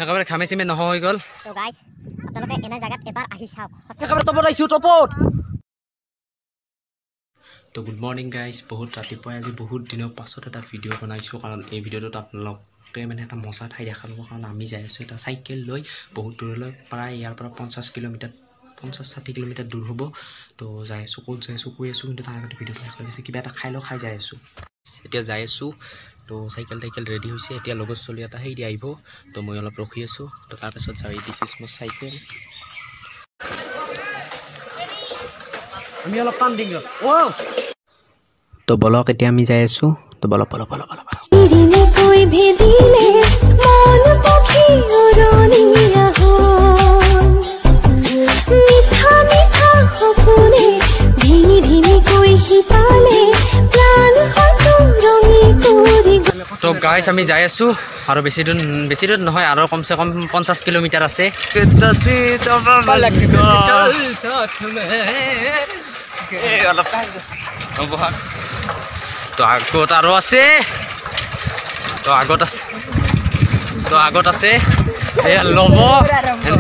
একেবাৰে ঘামে চিমে নহয় হৈ গ'ল। তো গাইজ আপোনালোকে এনে জাগাত এবাৰ আহি চাওক। একেবাৰে টপত আহিছোঁ টপত। তো গুড মৰ্ণিং গাইজ, বহুত ৰাতিপুৱাই আজি বহুত দিনৰ পাছত এটা ভিডিঅ' বনাইছোঁ। কাৰণ এই ভিডিঅ'টোত আপোনালোকে মানে এটা মজা ঠাই দেখা পাব। কাৰণ আমি যাই আছোঁ এটা চাইকেল লৈ বহুত দূৰলৈ, প্ৰায় ইয়াৰ পৰা 50-60 কিলোমিটাৰ দূৰ হ'ব। তো যাই আছোঁ, ক'ত যাই আছোঁ কৈ আছোঁ, কিন্তু তাৰ আগতে ভিডিঅ'টো শেষ হৈ গৈছে। কিবা এটা খাই যাই আছোঁ। এতিয়া যাই আছোঁ। তো চাইকেল ৰেডি হৈছে। এতিয়া লগত চলি এটা সেই দি আহিব। তো মই অলপ ৰখি আছোঁ। তো তাৰপাছত যাই দিছ ইজ মোৰ চাইকেল। আমি অলপ কাম দিম। তো বলক এতিয়া আমি যাই আছোঁ। তো বলক। তো গাইজ আমি যাই আছোঁ আৰু বেছি দূৰ নহয়, আৰু কমচে কম 50 কিলোমিটাৰ আছে। তো আগত আৰু আছে। তো আগত আছে এয়া ল'ব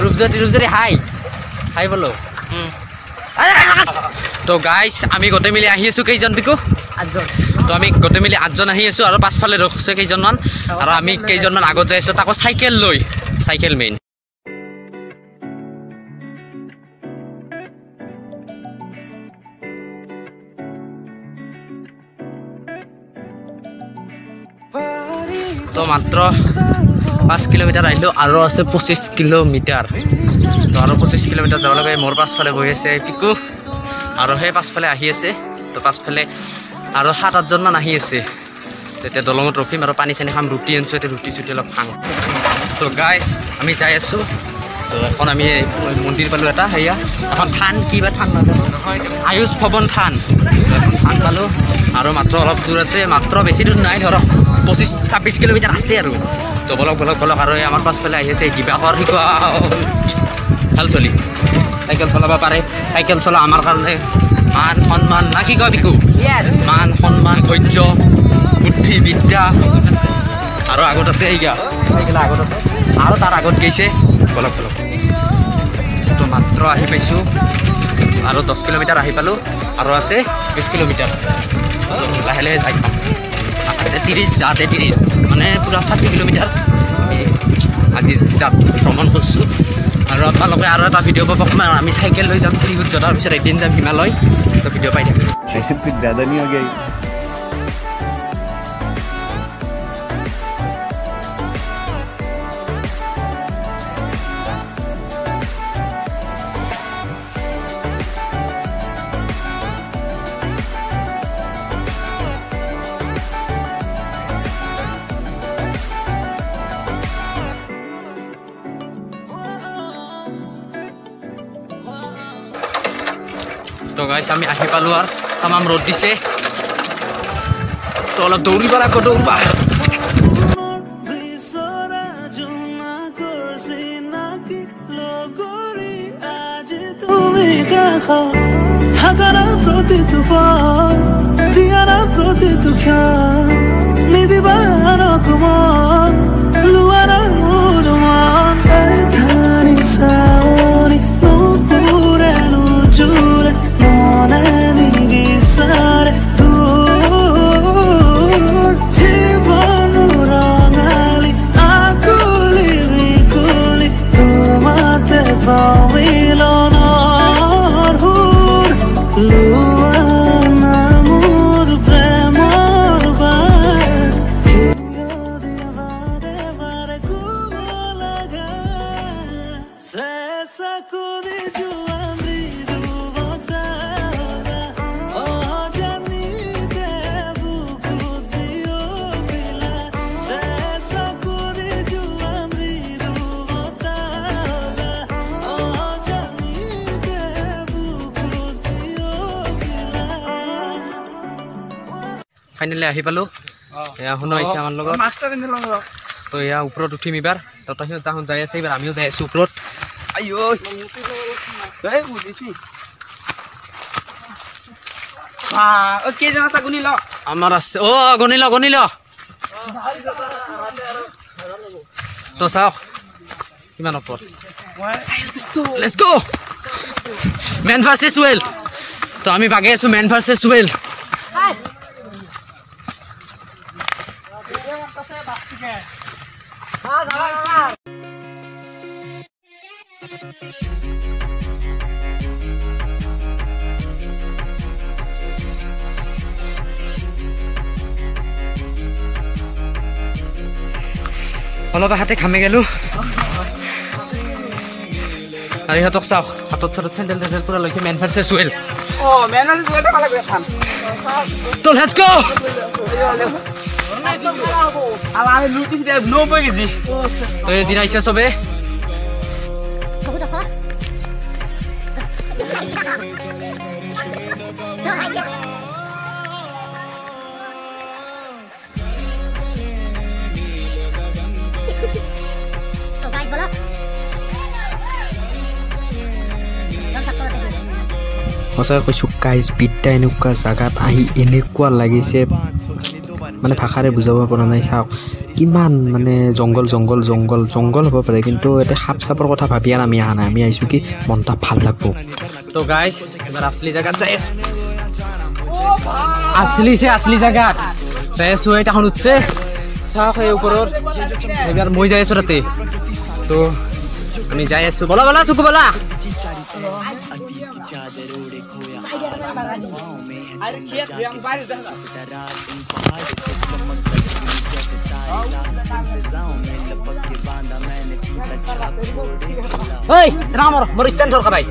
ৰূপজ্যোতি হাই বলো। তো গাইজ আমি গোটেই মিলি আহি আছোঁ। কেইজন বিকু? 8জন। তো আমি গোটেই মিলি 8জন আহি আছোঁ, আৰু পাছফালে ৰখছে কেইজনমান, আৰু আমি কেইজনমান আগত যাই আছোঁ। তাকো চাইকেল লৈ, চাইকেল মেইন। তো মাত্ৰ 5 কিলোমিটাৰ আহিলোঁ, আৰু আছে 25 কিলোমিটাৰ। তো আৰু 25 কিলোমিটাৰ যাব লাগে। মোৰ পাছফালে বহি আছে পিকু, আৰু সেই পাছফালে আহি আছে। তো পাছফালে আৰু 7-8জনমান আহি আছে। তেতিয়া দলঙত ৰখিম আৰু পানী চানী খাম। ৰুটি আনিছোঁ, এতিয়া ৰুটি অলপ খাম। তো গাইজ আমি যাই আছোঁ। তো এখন আমি মন্দিৰ পালোঁ এটা, সেয়া এখন থান, কিবা থান নাজানো, আয়ুষ ভৱন থান পালোঁ। আৰু মাত্ৰ অলপ দূৰ আছে, মাত্ৰ বেছি দূৰ নাই, ধৰক 25-26 কিলোমিটাৰ আছে আৰু। তো বলক। আৰু এই আমাৰ পাছফালে আহি আছে দিবাকৰ শিকোৱা ভাল চলি, চাইকেল চলাব পাৰে। চাইকেল চলা আমাৰ কাৰণে মান সন্মান না কি কয় বিকু? মান সন্মান, ধৈৰ্য, বুদ্ধি, বিদ্যা। আৰু আগত আছে এইগিলা আগত আছে, আৰু তাৰ আগত গৈছে। বলক। তো মাত্ৰ আহি পাইছোঁ, আৰু 10 কিলোমিটাৰ আহি পালোঁ, আৰু আছে 20 কিলোমিটাৰ। লাহে যাই পাম। 30 মানে পূৰা 60 কিলোমিটাৰ আমি আজি ভ্ৰমণ কৰিছোঁ। আৰু আপোনালোকে আৰু এটা ভিডিঅ' পাব সময়, আমি চাইকেল লৈ যাম শ্ৰীসূৰ্য, তাৰপিছত এদিন যাম হিমালয়। তো ভিডিঅ' পাই থাকিম। रेसिपी कुछ ज़्यादा नहीं हो गई? তো গাইছ আমি আহি পালোঁ, আৰু তামাম ৰ'দ দিছে। তো অলপ দৌৰিব লাগিব, দৌৰবা। ফাইনেলি আহি পালোঁ। এয়া শুনো আহিছে আমাৰ লগত। তো এয়া ওপৰত উঠিম এইবাৰ। তো তাহোন যাই আছে, এইবাৰ আমিও যাই আছোঁ ওপৰত। আমাৰ আছে ও গণিল তো চাওক কিমান ওপৰত লেটস গো মেন ভাৰ্চেছ ৱেল তো আমি বাগে আছো মেন ভাৰ্চেছ ৱেল অলপ হাতে ঘামে গেলো আৰু ইহঁতক চাওক হাতত চাতত চেণ্ডেল টেণ্ডেল পুৰা লৈছে মেন ভাৰ্চেছ ৱেল তো লেটস গো জিৰাইছে চবে বহুত ওখ তো গাইজ বলো সঁচাকৈ কৈছোঁ গাইজ বিদ্যা এনেকুৱা জাগাত আহি এনেকুৱা লাগিছে মানে ভাষাৰে বুজাব পৰা নাই চাওক কিমান মানে জংগল জংগল জংগল জংগল হ'ব পাৰে কিন্তু এতিয়া সাপ চাপৰ কথা ভাবি আৰু আমি অহা নাই আমি আহিছোঁ কি মনটা ভাল লাগব তো গাইজ এবাৰ আছলি জাগাত যাই আছোঁ আছলি জাগাত যাই আছোঁ এইটাখন উঠছে চাওক এই ওপৰত এইবাৰ মই যাই আছোঁ তাতে তো আমি যাই আছোঁ বলা বলা চুকু বলা ঐ ৰামৰ মোৰ ষ্টেণ্ড ধৰ ভাই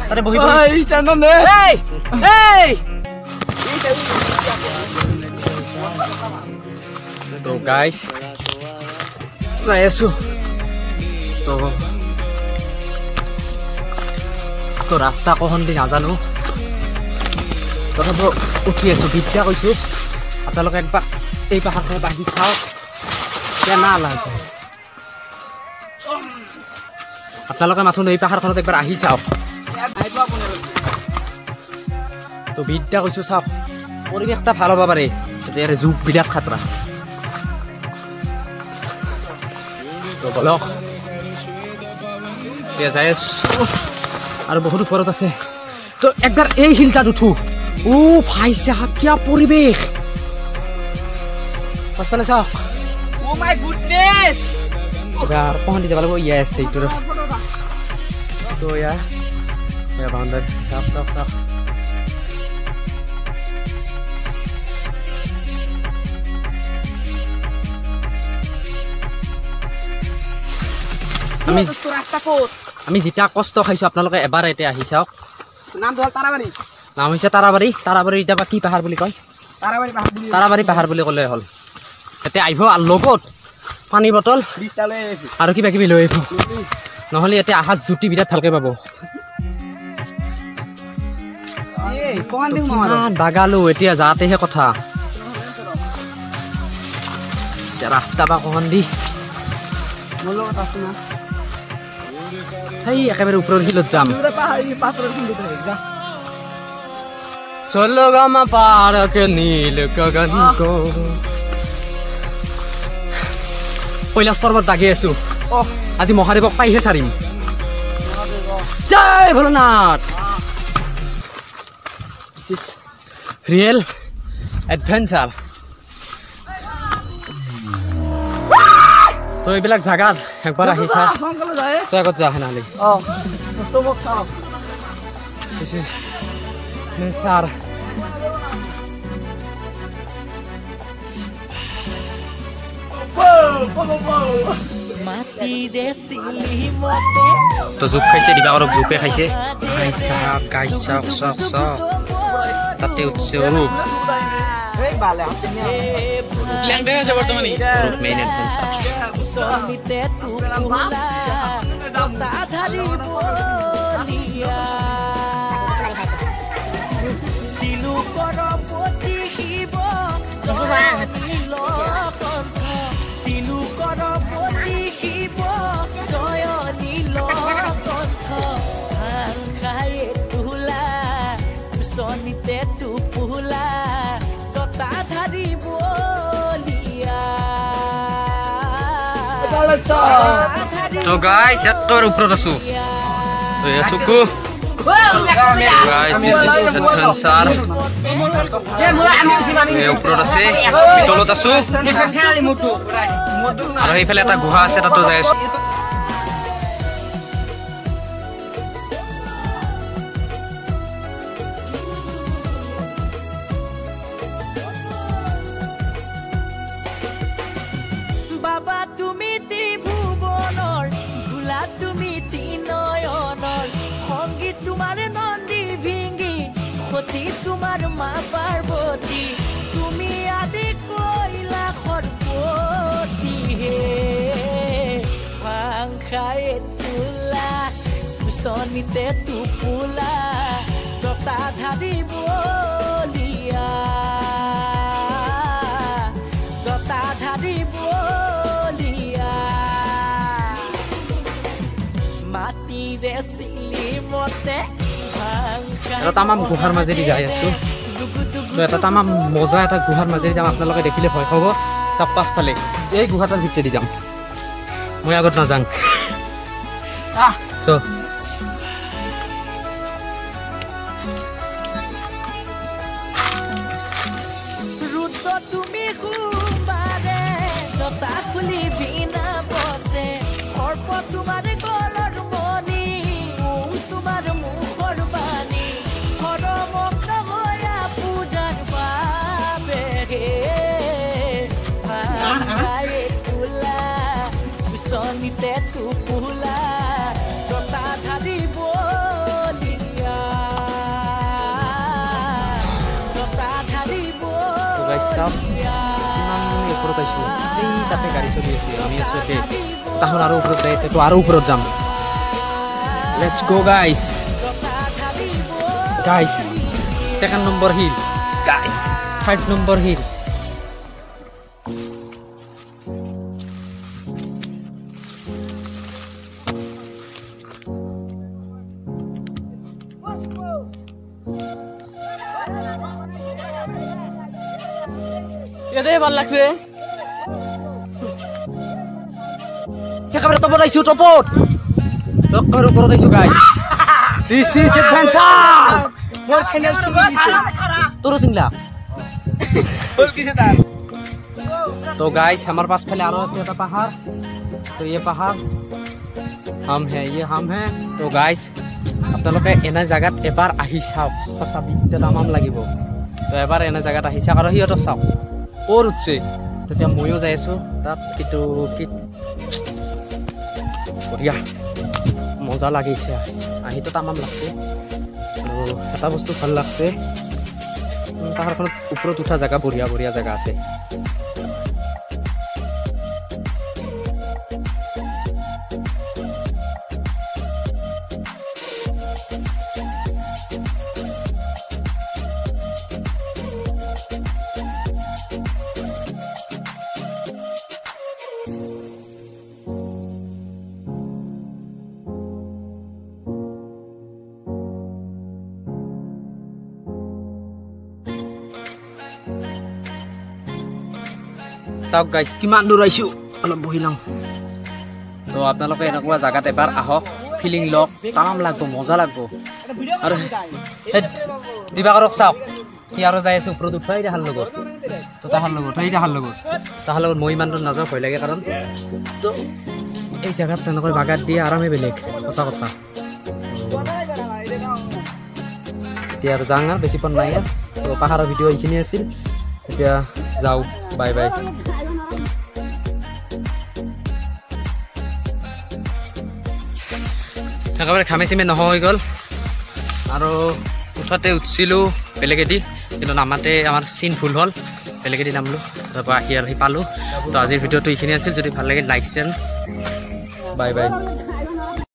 তাতে বহি বহি ষ্টেণ্ড নে এই এই তো গাইস যাই আছো তো ৰাস্তা কখন দি নাজানো তথাপিও উঠি আছো বিদ্যা কৈছোঁ আপোনালোকে একবাৰ এই পাহাৰখনত আহি চাওক কেনা লাগে আপোনালোকে মাথোন এই পাহাৰখনত একবাৰ আহি চাওক তো বিদ্যা কৈছোঁ চাওক পৰিৱেশটা ভাল হ'ব পাৰে ইয়াৰ যুগ বিৰাট খাতৰা তো বলক এতিয়া যাই আছোঁ আৰু বহুত ওপৰত আছে তো একবাৰ এই শিলটাত উঠো ও ভাই সাহেব কিয়া পৰিৱেশ পাছফালে চাওক ও মাই গুডনেছ এবাৰ পহন্তি যাব লাগিব ইয়া আছে এইটো তো ইয়া বাউণ্ডাৰী চাওক চাওক চাওক আমি যেটা কষ্ট খাইছোঁ আপোনালোকে এবাৰ এতিয়া আহি চাওক নাম হৈছে তাৰাবাৰী তাৰাবাৰী এতিয়া বা কি পাহাৰ বুলি কয় তাৰাবাৰী পাহাৰ বুলি ক'লে হ'ল এতিয়া আহিব আৰু লগত পানী বটল আৰু কিবা কিবি লৈ আহিব নহ'লে এতিয়া আহাৰ জুতি বিৰাট ভালকৈ পাব বাগালো এতিয়া যাওঁতেহে কথা এতিয়া ৰাস্তা বা কখন দি সেই একেবাৰে ওপৰৰ শিলত যাম চলো গামা পাৰকে নীল গগন কো কৈলাশ পৰ্বত বাগি আছো আজি মহাদেৱক পাইহে চাৰিম জয় Bholenath this is real adventure তো এইবিলাক জাগাত একবাৰ আহিছা তই আগত যা সেনালি ছাৰ তো জোক খাইছে দিবাকৰক জোকে খাইছে গাইছ চাওক চাওক চাওক তাতে উঠছে অৰূপ মেইন এডভেঞ্চাৰ তো গাইস একেবাৰে ওপৰত আছো তো এই চকু গাইস দিস ইজ এডভেঞ্চাৰ এই ওপৰত আছে মিটলত আছো আৰু এইফালে এটা গুহা আছে তাতো যাই আছো বাবা তুমি ত্ৰিভুবনৰ ভোলা তুমি তিনয়নৰ সংগীত তোমাৰ নন্দী ভিঙ্গি সতী তোমাৰ মা পাৰ্বতী তুমি আদি কইলা সৰ্বতী হে ভাংখাই তোলা কুচনিতে টোপোলা জতা ধাৰি বলিয়া জতা ধাৰি বলিয়া মাটিৰে চিলি মতে এটা তামাম গুহাৰ মাজেদি যাই আছো তো এটা তামাম মজা এটা গুহাৰ মাজেদি যাম আপোনালোকে দেখিলে ভয় খাব চাপ পাছফালে এই গুহাটাৰ ভিতৰেদি যাম মই আগত নাযাওঁ চ ৰুদ্ৰ তুমি সোমবাৰে জতা খুলি বিনা বসে সৰ্প তোমাৰ গলৰ মণি তোমাৰ মুখৰ বাণী হৰমগ্ন হয়া পূজাৰ বাবে ভাঙাই তোলা কুচনিতে টোপোলা জতা ধাৰি বলিয়া জতা ধাৰি গাইছ চাওক কিমান ওপৰত আছো এই তাতে গাড়ী চলি আছে আমি আছো ইয়াতে তাহোন আৰু ওপৰত যাই আছে তো আৰু ওপৰত যাম লেটছ গো গাইছ গাইছ সেকেন্ড নম্বৰ হিল গাইছ থাৰ্ড নম্বৰ হিল এটাই ভাল লাগছে একেবাৰে টপত আইছো টপত একেবাৰে ওপৰত আইছো গাইছ দিস ইজ এডভেঞ্চাৰ মোৰ চ্যানেল তোৰ চিংলা বল কিছে তার तो गाइस हमारे पास पहले आ रहा है पहाड़ तो ये पहाड़ हम है ये हम है तो गाइस আপোনালোকে এনে জায়গাত এবাৰ আহি চাওক সঁচা বিদ্যুৎ তামাম লাগিব তো এবাৰ এনে জায়গাত আহি চাওক আৰু সিহঁতক চাওক ওর উঠছে তেতিয়া ময়ো যাই আছো তাত কিন্তু কি বঢ়িয়া মজা লাগিছে আহিতো তামাম লাগছে আৰু এটা বস্তু ভাল লাগছে পাহাৰখনত ওপৰত উঠা জায়গা বঢ়িয়া বঢ়িয়া জায়গা আছে চাওক গাইছ কিমান দূৰ আহিছো অলপ বহি লওঁ তো আপোনালোকে এনেকুৱা জায়গাত এবাৰ আহক ফিলিং লওক তামাম লাগব মজা লাগব আৰু দিবাকৰক চাওক সি আৰু যাই আছে ওপৰত উঠাই দেখাৰ লগত তো তাহাৰ লগত মই ইমান দূৰ নাযাওঁ ভয় লাগে কাৰণ তো এই জায়গাত তেনেকৈ বাগাত দিয়ে আৰামে বেলেগ সঁচা কথা এতিয়া আৰু যাওঁ আৰু বেছি পৰ নাই তো পাহাৰৰ ভিডিঅ' এইখিনি আছিল এতিয়া যাওঁ বাই বাই একেবাৰে ঘামে চিমে নোহোৱা হৈ গ'ল আৰু উঠোঁতে উঠিছিলোঁ বেলেগেদি কিন্তু নামাতে আমাৰ চিন ভুল হ'ল বেলেগেদি নামলোঁ তাৰপৰা আহি আৰু পালোঁ তো আজিৰ ভিডিঅ'টো এইখিনি আছিল যদি ভাল লাগে লাইক চেণ্ড বাই বাই